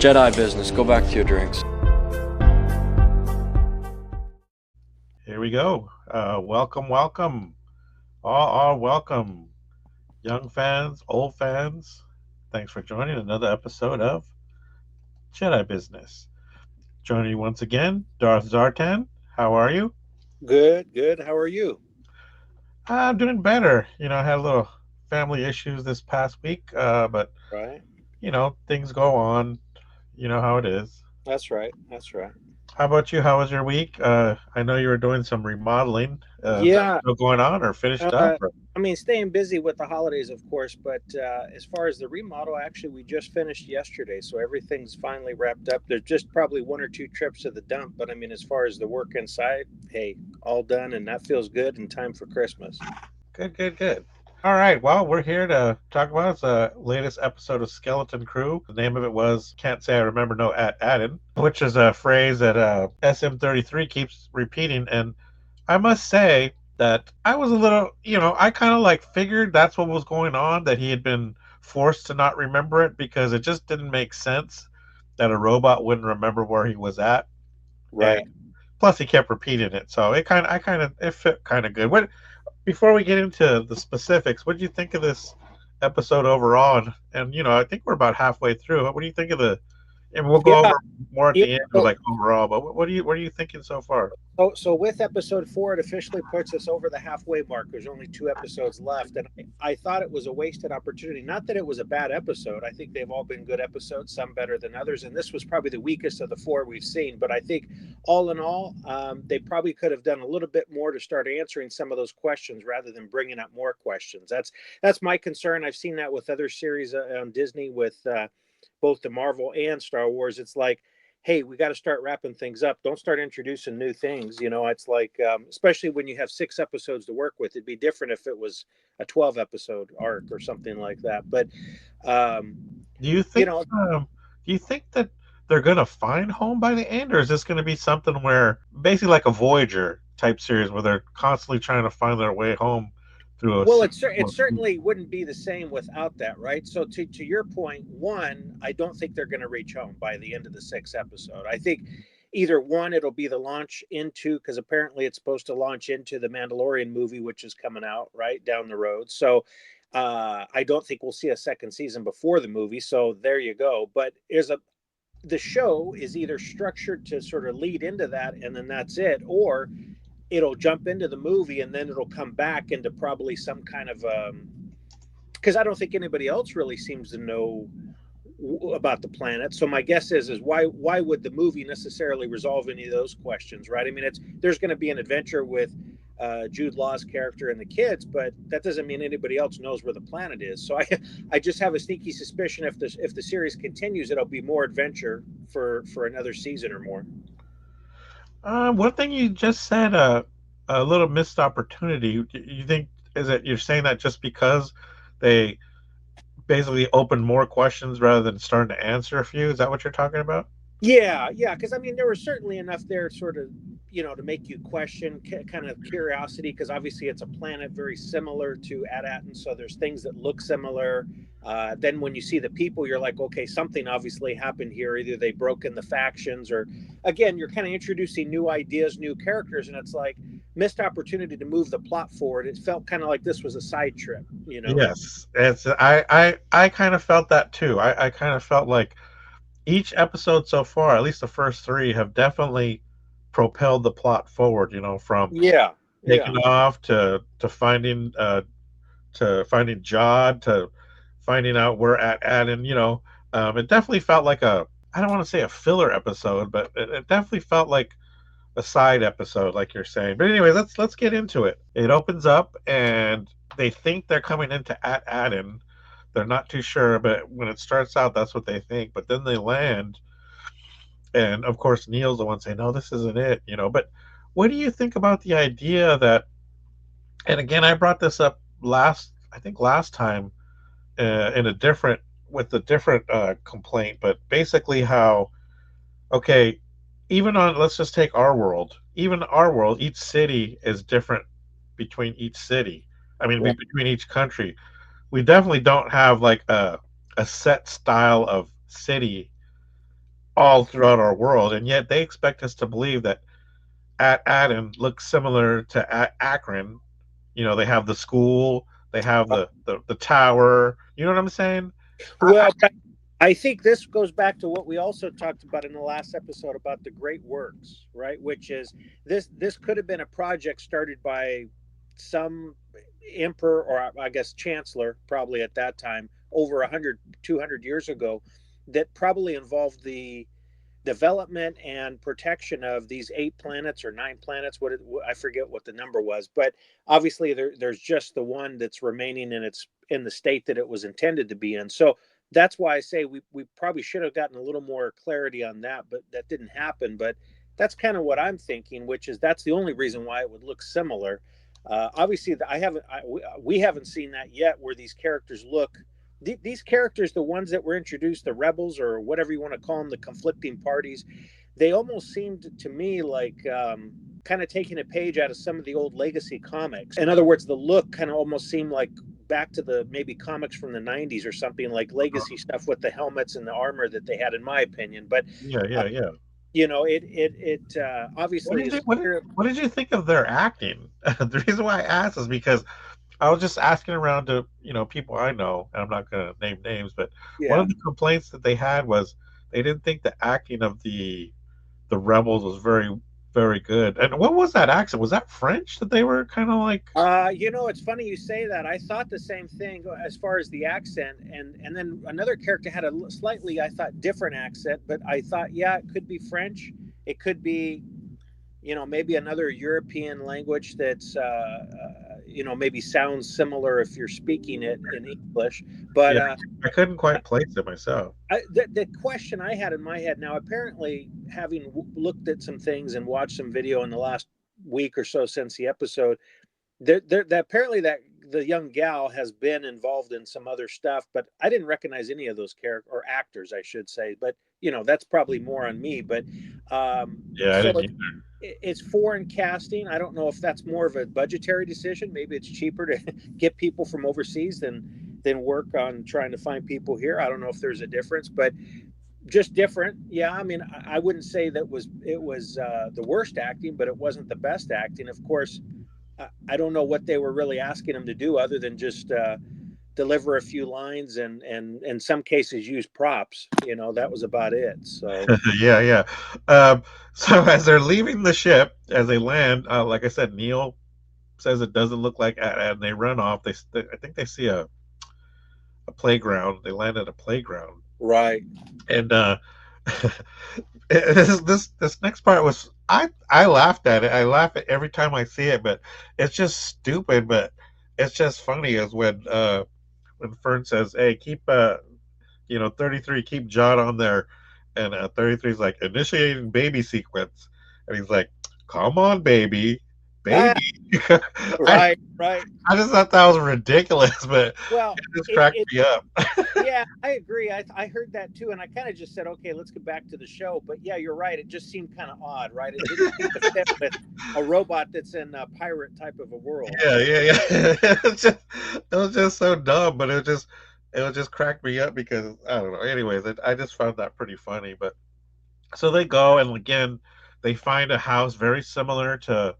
Jedi business, go back to your drinks. Here we go. Welcome. All welcome. Young fans, old fans. Thanks for joining another episode of Jedi Business. Joining you once again, Darthzartan. How are you? Good, good. How are you? I'm doing better. I had a little family issues this past week, but, Right. things go on. You know how it is. That's right. That's right. How about you? How was your week? I know you were doing some remodeling. Is that Yeah. still going on or finished up? Uh, I mean, staying busy with the holidays, of course, but as far as the remodel, actually, we just finished yesterday, so everything's finally wrapped up. There's just probably one or two trips to the dump, but I mean, as far as the work inside, hey, all done, and that feels good in time for Christmas. Good. All right. Well, we're here to talk about the latest episode of Skeleton Crew. The name of it was "Can't Say I Remember No At Addin," which is a phrase that SM33 keeps repeating, and I must say that I was a little, I kind of like figured that's what was going on, that he had been forced to not remember it because it just didn't make sense that a robot wouldn't remember where he was at, and Right. plus he kept repeating it, so it fit kind of good. What Before we get into the specifics, what do you think of this episode overall? And I think we're about halfway through. What do you think of the? And we'll go Yeah. over more at Yeah. the end, So, like overall. But what are you thinking so far? so with episode four, it officially puts us over the halfway mark. There's only two episodes left, and I thought it was a wasted opportunity. Not that it was a bad episode. I think they've all been good episodes, some better than others, and this was probably the weakest of the four we've seen. But I think, all in all, they probably could have done a little bit more to start answering some of those questions rather than bringing up more questions. That's my concern. I've seen that with other series on Disney, with both the Marvel and Star Wars. It's like, hey, we got to start wrapping things up. Don't start introducing new things. It's like, especially when you have six episodes to work with, it'd be different if it was a 12 episode arc or something like that. But, um, Do you you think? know, Do you think that they're gonna find home by the end, or is this gonna be something where basically like a Voyager type series where they're constantly trying to find their way home through a well, series? it certainly wouldn't be the same without that, right? So to your point, one, I don't think they're going to reach home by the end of the sixth episode. I think either one, it'll be the launch into, because apparently it's supposed to launch into the Mandalorian movie, which is coming out right down the road. So I don't think we'll see a second season before the movie. So there you go. But the show is either structured to sort of lead into that, and then that's it, or it'll jump into the movie and then it'll come back into probably some kind of because I don't think anybody else really seems to know about the planet. So my guess is why would the movie necessarily resolve any of those questions, right? I mean, there's going to be an adventure with Jude Law's character and the kids, but that doesn't mean anybody else knows where the planet is. So I just have a sneaky suspicion if the series continues, it'll be more adventure for another season or more. One thing you just said, a little missed opportunity. You think is it you're saying that just because they basically opened more questions rather than starting to answer a few? Is that what you're talking about? Yeah. Because I mean, there was certainly enough there, sort of, to make you question, kind of curiosity. Because obviously, it's a planet very similar to Atatin, so there's things that look similar. Then when you see the people, you're like, okay, something obviously happened here. Either they broke in the factions, or again, you're kind of introducing new ideas, new characters, and it's like missed opportunity to move the plot forward. It felt kind of like this was a side trip. Yes, I kind of felt that too. I kind of felt like each episode so far, at least the first three, have definitely propelled the plot forward. From Yeah, taking yeah. off to finding Jod to finding out where at and it definitely felt like I don't want to say a filler episode, but it definitely felt like a side episode, like you're saying. But anyway, let's get into it. It opens up and they think they're coming into at Adin. They're not too sure, but when it starts out, that's what they think. But then they land, and of course Neil's the one saying, "No, this isn't it." But what do you think about the idea that? And again, I brought this up I think last time, in a different with a different complaint, but basically how okay, even on let's just take our world. Even our world, each city is different between each city. I mean, Right. between each country. We definitely don't have like a set style of city all throughout our world, and yet they expect us to believe that at Adam looks similar to Akron. You know, they have the school, they have the tower. You know what I'm saying? I, Well, I think this goes back to what we also talked about in the last episode about the great works, right? Which is this could have been a project started by some emperor, or I guess chancellor, probably at that time, over 100, 200 years ago, that probably involved the development and protection of these 8 planets or 9 planets. I forget what the number was, but obviously there's just the one that's remaining in the state that it was intended to be in. So that's why I say we probably should have gotten a little more clarity on that, but that didn't happen. But that's kind of what I'm thinking, which is that's the only reason why it would look similar. Obviously, we haven't seen that yet, where these characters look. These characters, the ones that were introduced, the rebels or whatever you want to call them, the conflicting parties, they almost seemed to me like kind of taking a page out of some of the old legacy comics. In other words, the look kind of almost seemed like back to the maybe comics from the 90s or something, like legacy stuff with the helmets and the armor that they had, in my opinion. But yeah, uh, yeah, yeah. it obviously is. What did you think of their acting? The reason why I asked is because I was just asking around to people I know, and I'm not going to name names, but one Yeah. of the complaints that they had was they didn't think the acting of the rebels was very good. And what was that accent? Was that French that they were kind of like? It's funny you say that. I thought the same thing as far as the accent, and then another character had a slightly, I thought, different accent, but I thought, yeah, it could be French. It could be, maybe another European language that's, maybe sounds similar if you're speaking it in English. But Yeah, I couldn't quite place it myself. the question I had in my head now, apparently, having looked at some things and watched some video in the last week or so since the episode, that apparently that the young gal has been involved in some other stuff, but I didn't recognize any of those characters or actors, I should say. But that's probably more on me. But Yeah, I so didn't either. it's foreign casting. I don't know if that's more of a budgetary decision. Maybe it's cheaper to get people from overseas than work on trying to find people here. I don't know if there's a difference, but just different. Yeah, I mean, I wouldn't say that it was the worst acting, but it wasn't the best acting. Of course, I don't know what they were really asking him to do other than just deliver a few lines and in some cases use props. That was about it. So Yeah, yeah. So as they're leaving the ship, as they land, like I said, Neil says it doesn't look like, and they run off. I think they see a playground. They land at a playground, right, and this next part was I laughed at it. I laugh at every time I see it, but it's just stupid. But it's just funny is when Fern says, "Hey, keep 33, keep John on there," and 33's like initiating baby sequence, and he's like, "Come on, baby, ah, baby." I right. I just thought that was ridiculous, but Well, it just it, cracked it me up. yeah, I agree. I heard that too, and I kind of just said, okay, let's get back to the show. But yeah, you're right. It just seemed kind of odd, right? It didn't seem to fit with a robot that's in a pirate type of a world. Yeah, So yeah, yeah. It was just so dumb, but it just cracked me up because I don't know. Anyways, I just found that pretty funny. But so they go and again, they find a house very similar to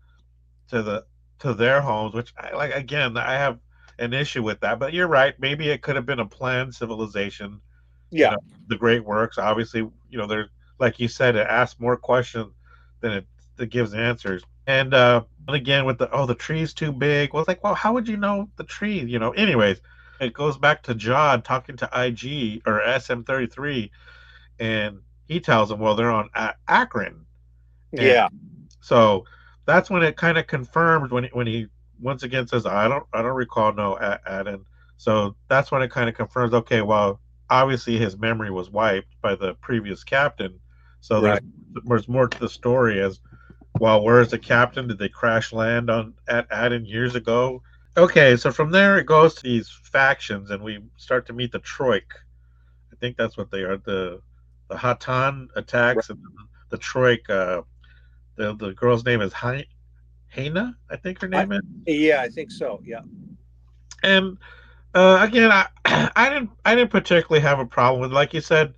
the to their homes, which I like. Again, I have an issue with that. But you're right. Maybe it could have been a planned civilization. You yeah, know, the great works. Obviously, there's like you said, it asks more questions than it gives answers. And again with the tree's too big. Well, it's like, well, how would you know the tree? Anyways, it goes back to John talking to IG or SM33, and he tells him, well, they're on Akron, and yeah, so that's when it kind of confirms when he once again says, I don't recall no Aden. So that's when it kind of confirms, okay, well, obviously his memory was wiped by the previous captain. So there's right. there's more to the story as well. Where's the captain? Did they crash land on at Aden years ago? Okay, so from there it goes to these factions, and we start to meet the Troik. I think that's what they are. The Hatan Right. attacks and the Troik. The girl's name is Haina, I think her I, name is. yeah, I think so. Yeah, And again, I I didn't particularly have a problem with, like you said,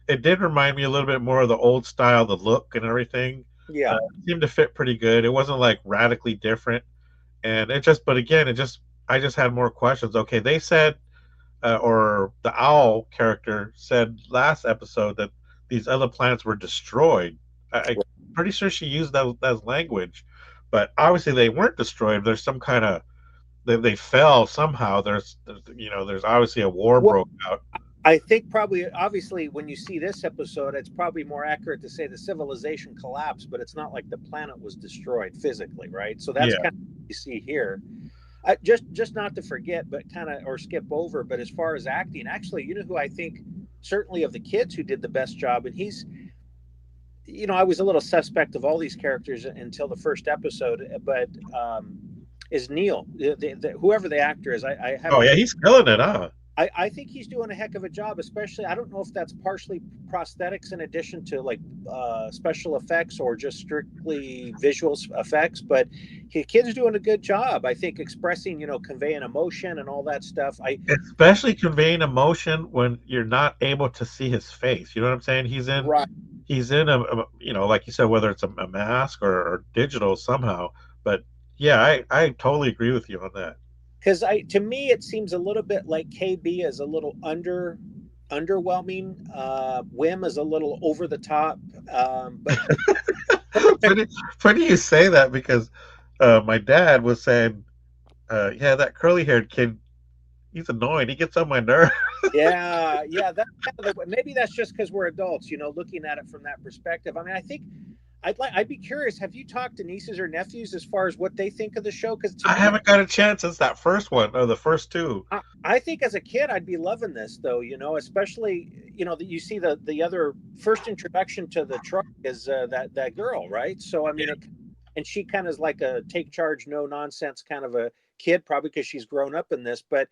it did remind me a little bit more of the old style, the look and everything. Yeah. It seemed to fit pretty good. It wasn't like radically different, and but again, I just had more questions. Okay, they said, or the owl character said last episode that these other planets were destroyed. I'm pretty sure she used that as language, but obviously they weren't destroyed. There's some kind of they fell somehow. There's obviously a war Well, broke out. I think probably, obviously, when you see this episode, it's probably more accurate to say the civilization collapsed, but it's not like the planet was destroyed physically, right? So that's Yeah. kind of what you see here. Just not to forget, but kind of or skip over. But as far as acting, actually, you know who I think certainly of the kids who did the best job, and he's, I was a little suspect of all these characters until the first episode, but is Neil, whoever the actor is. I Oh haven't. yeah, he's killing it, huh? I think he's doing a heck of a job, especially. I don't know if that's partially prosthetics in addition to like special effects or just strictly visual effects, but the kid's doing a good job. I think expressing, conveying emotion and all that stuff. Especially conveying emotion when you're not able to see his face. You know what I'm saying? Right. He's in like you said, whether it's a mask or digital somehow. But yeah, I totally agree with you on that. Because to me it seems a little bit like KB is a little underwhelming. Wim is a little over the top, but funny, funny you say that because my dad was saying, yeah, that curly haired kid, he's annoying. He gets on my nerve. yeah, that's kind of maybe that's just because we're adults, looking at it from that perspective. I mean, I think I'd be curious. Have you talked to nieces or nephews as far as what they think of the show? Because to I me, haven't got a chance since that first one or the first two. I think as a kid I'd be loving this though. Especially that you see the other first introduction to the truck is that girl, right? So I mean, and she kind of is like a take charge, no nonsense kind of a kid, probably because she's grown up in this, but.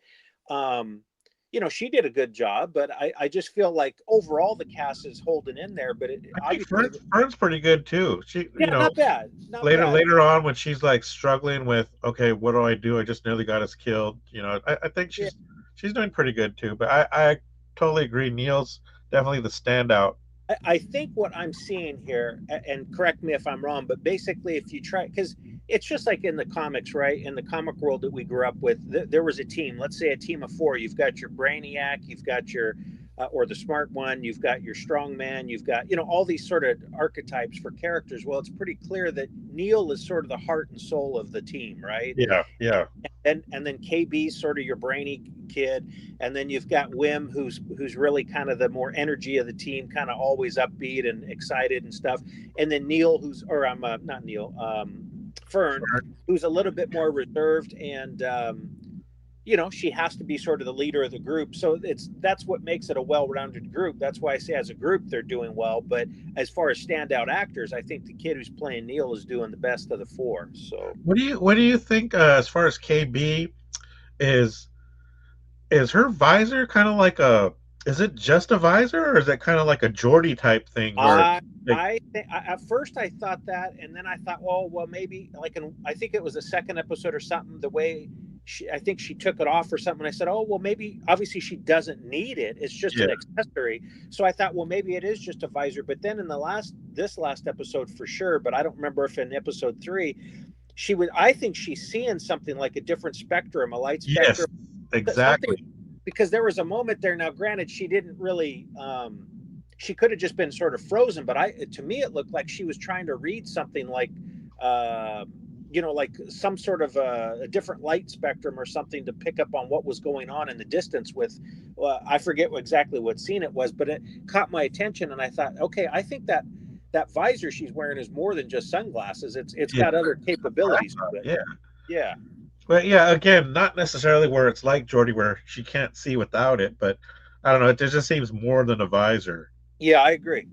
She did a good job, but I just feel like overall the cast is holding in there. But I think Fern's pretty good too. not bad. Not bad. Later on when she's like struggling with, okay, what do I do? I just nearly got us killed. I think she's doing pretty good too. But I totally agree. Neil's definitely the standout. I think what I'm seeing here, and correct me if I'm wrong, but basically, if you try, because it's just like in the comics, right? In the comic world that we grew up with, there was a team. Let's say a team of four. You've got your brainiac, you've got your, or the smart one, you've got your strong man, you've got, all these sort of archetypes for characters. Well, it's pretty clear that Neil is sort of the heart and soul of the team, right? Yeah. And then KB's sort of your brainy kid, and then you've got Wim, who's really kind of the more energy of the team, kind of always upbeat and excited and stuff. And then Neil, not Neil, Fern, who's a little bit more reserved and she has to be sort of the leader of the group. So that's what makes it a well-rounded group. That's why I say as a group they're doing well. But as far as standout actors, I think the kid who's playing Neil is doing the best of the four. So what do you think as far as KB is her visor kind of like is it just a visor or is it kind of like a Geordie type thing where I think at first I thought that, and then I thought, well, maybe I think it was the second episode or something. The way I think she took it off or something. I said, oh, well, maybe obviously she doesn't need it. It's just an accessory. So I thought, well, maybe it is just a visor. But then in this last episode for sure, but I don't remember if in episode 3 I think she's seeing something like a different spectrum, a light spectrum. Yes, exactly. Because there was a moment there. Now, granted, she didn't really. She could have just been sort of frozen, but to me it looked like she was trying to read something like, like some sort of a different light spectrum or something to pick up on what was going on in the distance with. I forget exactly what scene it was, but it caught my attention, and I thought, okay, I think that visor she's wearing is more than just sunglasses. It's got other capabilities. Yeah. But yeah, again, not necessarily where it's like Geordie where she can't see without it, but I don't know. It just seems more than a visor. Yeah, I agree.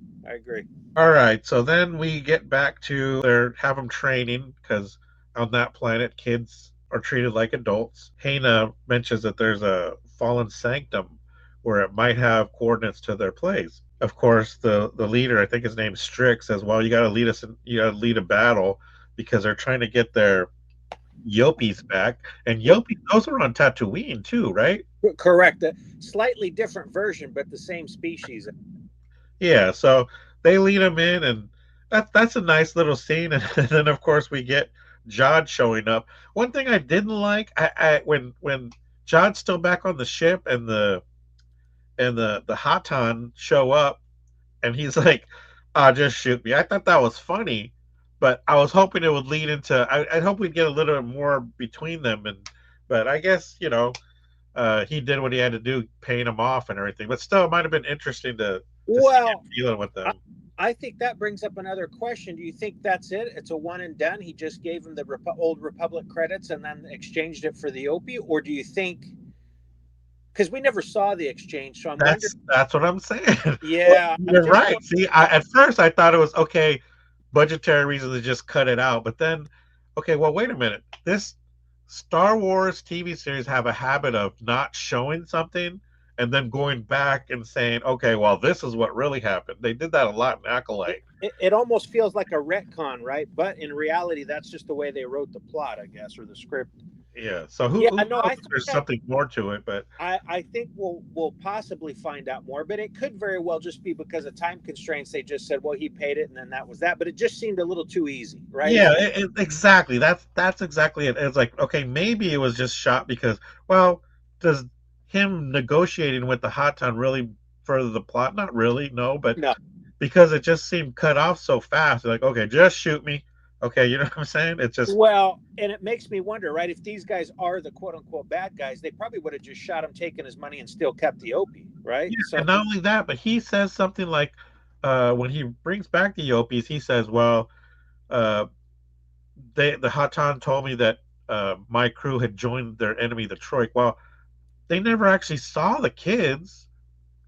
All right, so then we get back to have them training because on that planet, kids are treated like adults. Hana mentions that there's a fallen sanctum where it might have coordinates to their place. Of course, the leader, I think his name's Strick, says, "Well, you got to lead a battle because they're trying to get their Yopis back, and Yopis those are on Tatooine too, right?" Correct. A slightly different version, but the same species. Yeah, so they lead him in, and that's a nice little scene. And then of course we get Jod showing up. One thing I didn't like, I when Jod's still back on the ship, and the Hatan show up, and he's like, just shoot me." I thought that was funny, but I was hoping it would lead into. I hope we'd get a little bit more between them, but I guess he did what he had to do, paying him off and everything. But still, it might have been interesting to see him Well, dealing with I, them. I think that brings up another question. Do you think that's it? It's a one and done. He just gave him the old Republic credits and then exchanged it for the Opie, or do you think? Because we never saw the exchange, so I'm wondering. That's what I'm saying. Well, Yeah, I'm you're just right. See, wondering. at first I thought it was okay, budgetary reasons to just cut it out, but then, okay, well, wait a minute. This Star Wars TV series have a habit of not showing something and then going back and saying, okay, well, this is what really happened. They did that a lot in It, Acolyte. it almost feels like a retcon, right? But in reality, that's just the way they wrote the plot, I guess, or the script. Yeah. So Yeah, who no, knows I if thought there's that. something more to it? But I think we'll possibly find out more, but it could very well just be because of time constraints. They just said, well, he paid it, and then that was that. But it just seemed a little too easy, right? yeah, exactly. That's exactly it. It's like, okay, maybe it was just shot because, well, does him negotiating with the Hatan really further the plot? Not really, no, but No. because it just seemed cut off so fast. Like, okay, just shoot me. Okay, you know what I'm saying? It's just Well, and it makes me wonder, right? If these guys are the quote unquote bad guys, they probably would have just shot him, taken his money, and still kept the Opie, right? yeah, So, and not only that, but he says something like, when he brings back the Yopies, he says, well, uh, the Hatan told me that my crew had joined their enemy, the Troik. Well, they never actually saw the kids.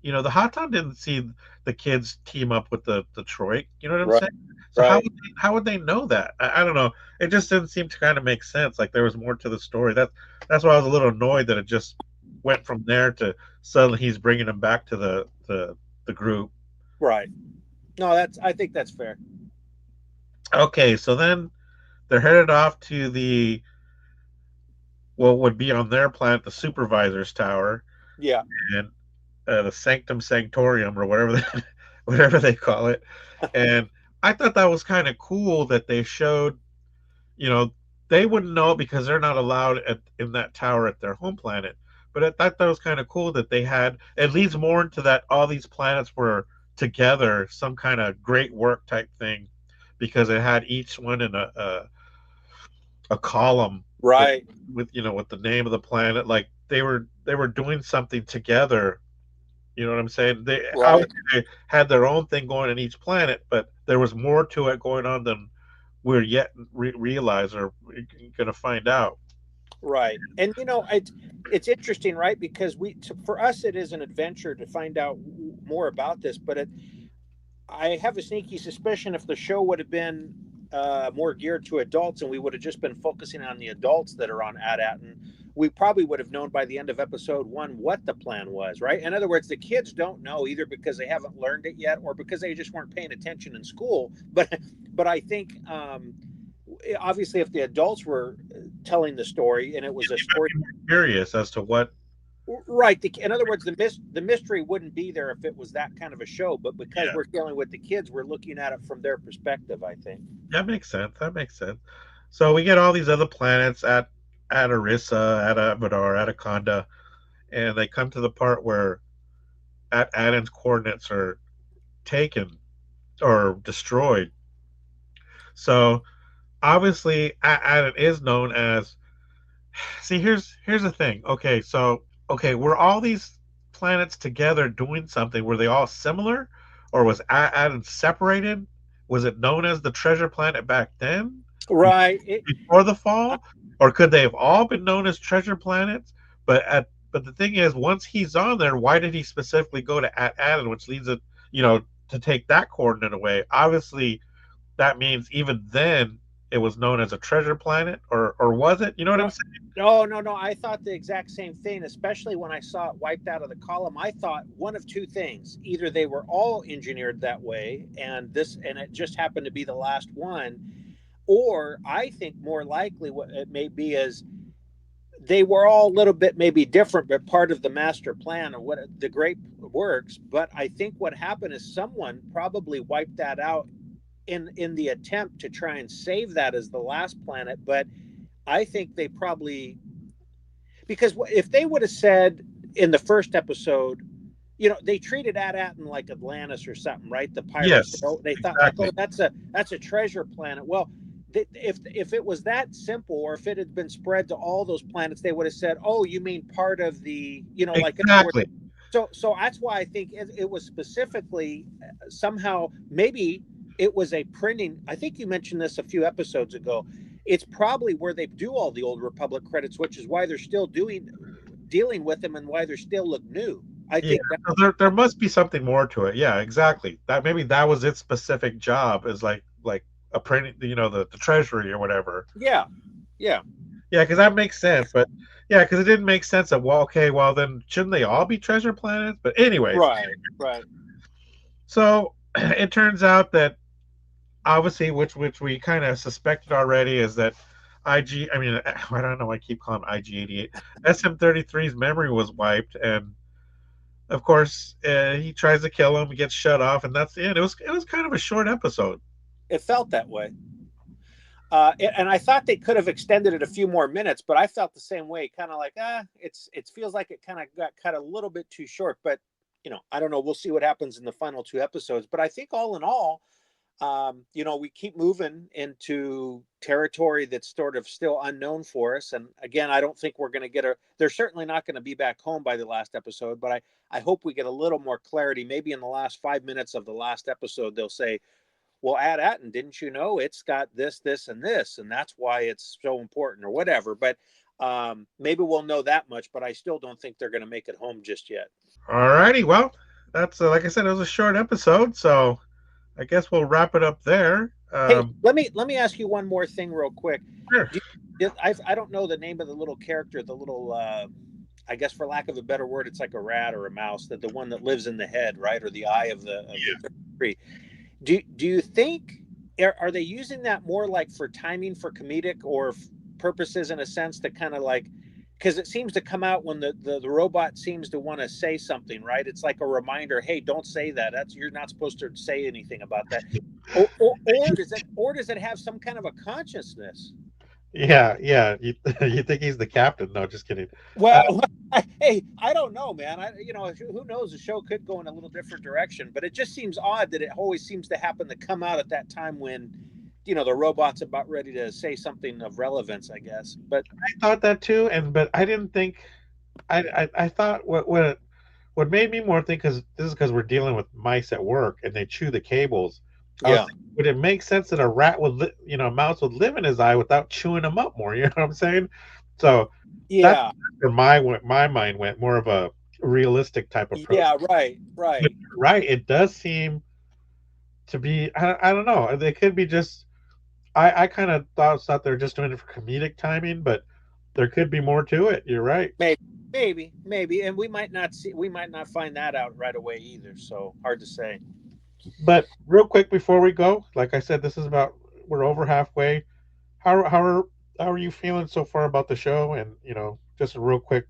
The Hatan didn't see the kids team up with the Troik. You know what I'm right, saying? So right, how would they know that? I don't know. It just didn't seem to kind of make sense. Like there was more to the story. That's why I was a little annoyed that it just went from there to suddenly he's bringing them back to the group. right. No, I think that's fair. Okay, so then they're headed off to the what would be on their planet, the supervisor's tower, Yeah, and the Sanctum Sanctorium or whatever whatever they call it. And I thought that was kind of cool that they showed, you know, they wouldn't know it because they're not allowed in that tower at their home planet. But I thought that was kind of cool that they had, it leads more into that all these planets were together, some kind of great work type thing, because it had each one in a column with right, with the name of the planet. Like they were doing something together. You know what I'm saying? They right, obviously they had their own thing going in each planet, but there was more to it going on than we're yet realize or going to find out. right. And it's interesting, right? Because for us, it is an adventure to find out more about this. But I have a sneaky suspicion if the show would have been more geared to adults and we would have just been focusing on the adults that are on AT-AT, and we probably would have known by the end of episode 1 what the plan was, right? In other words, the kids don't know either because they haven't learned it yet or because they just weren't paying attention in school. But I think obviously if the adults were telling the story and it was a story. Curious as to what. Right. In other words, the mystery wouldn't be there if it was that kind of a show. But because Yeah, we're dealing with the kids, we're looking at it from their perspective, I think. that makes sense. That makes sense. So we get all these other planets at Arissa, at Abadar, at Akonda, and they come to the part where at Aden's coordinates are taken or destroyed. So obviously, Aden is known as. See, here's the thing. Okay, so okay, were all these planets together doing something? Were they all similar, or was Aden separated? Was it known as the treasure planet back then, Right. before the fall, or could they have all been known as treasure planets? But the thing is, once he's on there, why did he specifically go to Aden, which leads it, to take that coordinate away? Obviously, that means even then it was known as a treasure planet, or was it? You know what I'm No, saying? no, no, no. I thought the exact same thing, especially when I saw it wiped out of the column. I thought one of two things: either they were all engineered that way, and it just happened to be the last one, or I think more likely what it may be is they were all a little bit maybe different, but part of the master plan of what the great works. But I think what happened is someone probably wiped that out in the attempt to try and save that as the last planet. But I think they probably, because if they would have said in the first episode, they treated At-Aten like Atlantis or something, right? The pirates. Yes, They thought like, exactly. oh, that's a treasure planet. Well, if it was that simple, or if it had been spread to all those planets, they would have said, oh, you mean part of the, like in other words. Exactly. So that's why I think it was specifically somehow, maybe it was a printing. I think you mentioned this a few episodes ago. It's probably where they do all the Old Republic credits, which is why they're still dealing with them and why they still look new. I Yeah, think that. so there must be something more to it. Yeah, exactly. That maybe that was its specific job, is like a printing, the treasury or whatever. Yeah, yeah, Yeah, because that makes sense. But yeah, because it didn't make sense that, well, okay, well then shouldn't they all be treasure planets? But anyways, right. so it turns out that obviously, which we kind of suspected already, is that IG. I mean, I don't know why I keep calling him IG-88. SM-33's memory was wiped, and of course, he tries to kill him, gets shut off, and that's the end. It was kind of a short episode. It felt that way. And I thought they could have extended it a few more minutes, but I felt the same way. Kind of like, it feels like it kind of got cut a little bit too short. But I don't know. We'll see what happens in the final two episodes. But I think all in all, we keep moving into territory that's sort of still unknown for us. And again, I don't think we're going to get they're certainly not going to be back home by the last episode, but I hope we get a little more clarity. Maybe in the last 5 minutes of the last episode, they'll say, well, At-Aten, didn't you know it's got this, and this, and that's why it's so important, or whatever. But maybe we'll know that much, but I still don't think they're going to make it home just yet. Alrighty, well, that's like I said, it was a short episode, so I guess we'll wrap it up there. Hey, let me ask you one more thing real quick. Sure. I don't know the name of the little character, the little, I guess for lack of a better word, it's like a rat or a mouse, that the one that lives in the head, right, or the eye of the tree. Do you think, are they using that more like for timing, for comedic or purposes, in a sense, to kind of like, because it seems to come out when the robot seems to want to say something, right? It's like a reminder, hey, don't say that. You're not supposed to say anything about that. Or does it have some kind of a consciousness? Yeah. You think he's the captain? No, just kidding. Well, hey, I don't know, man. Who knows? The show could go in a little different direction, but it just seems odd that it always seems to happen to come out at that time when, the robot's about ready to say something of relevance, I guess. But I thought that too, but I didn't think. I thought what made me more think, because this is because we're dealing with mice at work and they chew the cables. I was thinking, would it make sense that a rat would, a mouse would live in his eye without chewing him up more? You know what I'm saying? So that's yeah, where my mind went, more of a realistic type approach. yeah, right. But you're right, it does seem to be. I don't know. It could be just. I kind of thought they were just doing it for comedic timing, but there could be more to it. You're right. Maybe, and we might not find that out right away either. So hard to say. But real quick before we go, like I said, we're over halfway. How are you feeling so far about the show? And just a real quick.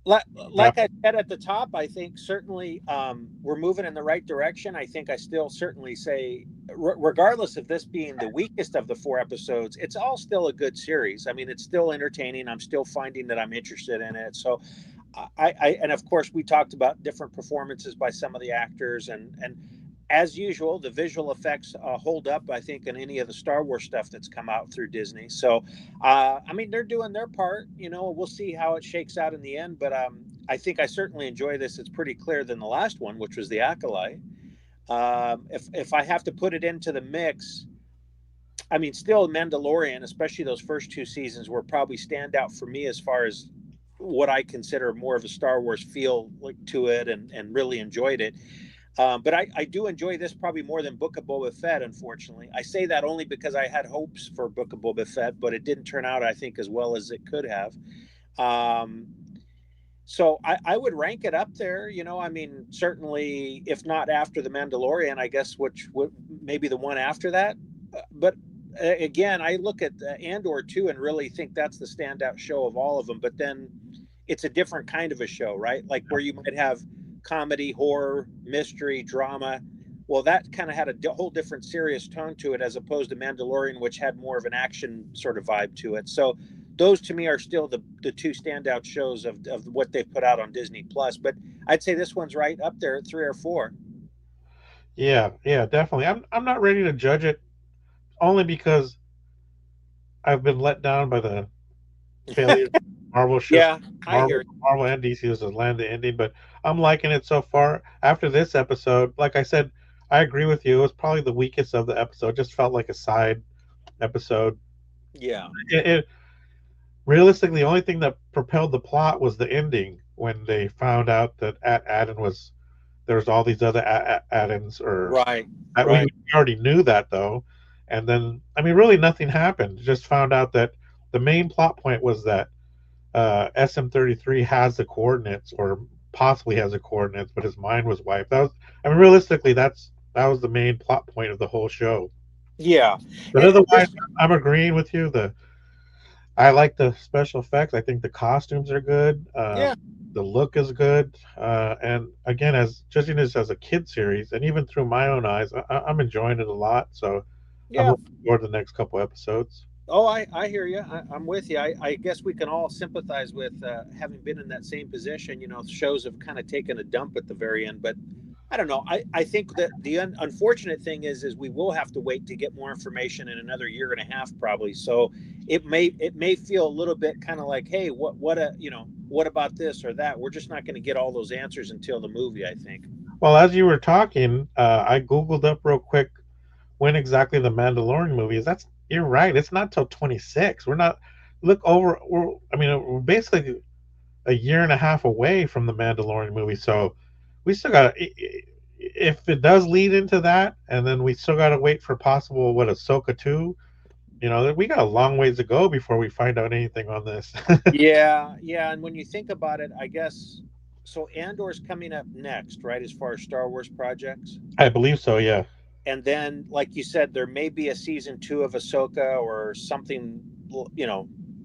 Like I said at the top, I think certainly we're moving in the right direction. I think I still certainly say, regardless of this being the weakest of the 4 episodes, it's all still a good series. I mean, it's still entertaining. I'm still finding that I'm interested in it. So and of course we talked about different performances by some of the actors, and as usual, the visual effects hold up, I think, in any of the Star Wars stuff that's come out through Disney. So, I mean, they're doing their part. We'll see how it shakes out in the end. But I think I certainly enjoy this. It's pretty clear than the last one, which was The Acolyte. If I have to put it into the mix, I mean, still Mandalorian, especially those first 2 seasons, were probably stand out for me as far as what I consider more of a Star Wars feel to it, and really enjoyed it. But I do enjoy this probably more than Book of Boba Fett, unfortunately. I say that only because I had hopes for Book of Boba Fett, but it didn't turn out, I think, as well as it could have. So I would rank it up there. I mean, certainly, if not after The Mandalorian, I guess, which would maybe the one after that. But again, I look at Andor too and really think that's the standout show of all of them. But then it's a different kind of a show, right? Like where you might have comedy, horror, mystery, drama. Well, that kind of had a whole different serious tone to it as opposed to Mandalorian, which had more of an action sort of vibe to it. So those to me are still the two standout shows of what they've put out on Disney Plus. But I'd say this one's right up there at 3 or 4. Yeah, yeah, definitely. I'm not ready to judge it only because I've been let down by the failure of Marvel shows. Yeah, I hear you. Marvel and DC was land the ending, but I'm liking it so far. After this episode, like I said, I agree with you. It was probably the weakest of the episode. It just felt like a side episode. Yeah. It realistically, the only thing that propelled the plot was the ending when they found out that Adam was there's all these other Adams or Right. we Right. already knew that though, and then I mean really nothing happened. Just found out that the main plot point was that SM-33 has the coordinates or possibly has the coordinates, but his mind was wiped. That was I mean realistically that was the main plot point of the whole show. Yeah. But And otherwise, I'm agreeing with you. I like the special effects. I think the costumes are good. yeah. The look is good. And again, as judging this as a kid series, and even through my own eyes, I'm enjoying it a lot. So I'm Yeah. looking forward to the next couple episodes. Oh, I hear you. I'm with you. I guess we can all sympathize with having been in that same position. You know, shows have kind of taken a dump at the very end, but I don't know. I think that the unfortunate thing is we will have to wait to get more information in another year and a half probably. So it may feel a little bit kind of like, hey, what about this or that? We're just not going to get all those answers until the movie, I think. Well, as you were talking, I googled up real quick when exactly the Mandalorian movie is. That's you're right. It's not till 26. We're not look over. I mean, we're basically a year and a half away from the Mandalorian movie. So we still got if it does lead into that, and then we still got to wait for possible what Ahsoka 2. You know, we got a long ways to go before we find out anything on this. Yeah, yeah. And when you think about it, I guess so. Andor's coming up next, right? As far as Star Wars projects. I believe so. Yeah. And then like you said, there may be a season 2 of Ahsoka or something,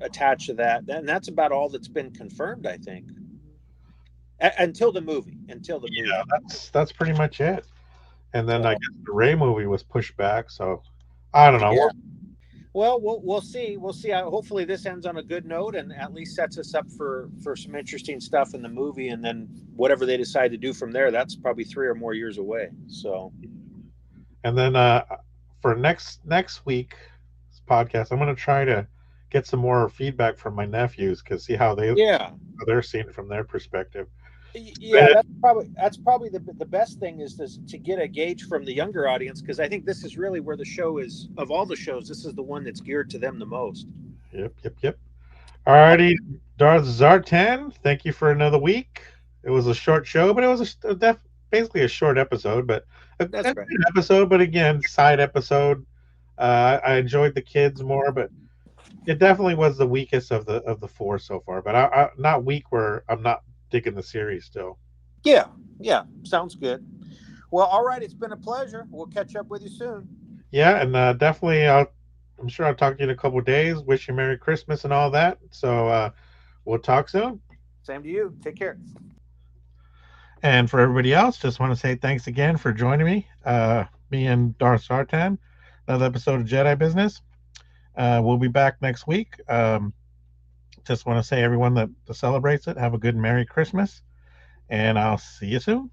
attached to that, and that's about all that's been confirmed, I think. Until the movie. Yeah, that's pretty much it. And then I So guess the Ray movie was pushed back. So I don't know. yeah, well, we'll see. We'll see. Hopefully this ends on a good note and at least sets us up for some interesting stuff in the movie, and then whatever they decide to do from there, that's probably 3 or more years away. So And then for next week's podcast, I'm going to try to get some more feedback from my nephews because see how yeah. they're seeing it from their perspective. Yeah, that's probably the best thing is to get a gauge from the younger audience, because I think this is really where the show is, of all the shows, this is the one that's geared to them the most. Yep. Alrighty, Darthzartan, thank you for another week. It was a short show, but it was basically a short episode, but That's a right. good episode. But again, side episode. I enjoyed the kids more, but it definitely was the weakest of the four so far. But I not weak where I'm not digging the series still. Yeah, sounds good. Well, all right, it's been a pleasure. We'll catch up with you soon. Yeah, and definitely, I'm sure I'll talk to you in a couple of days. Wish you Merry Christmas and all that. So we'll talk soon. Same to you. Take care. And for everybody else, just want to say thanks again for joining me. Me and Darthzartan, another episode of Jedi Business. We'll be back next week. Just want to say everyone that celebrates it, have a good Merry Christmas, and I'll see you soon.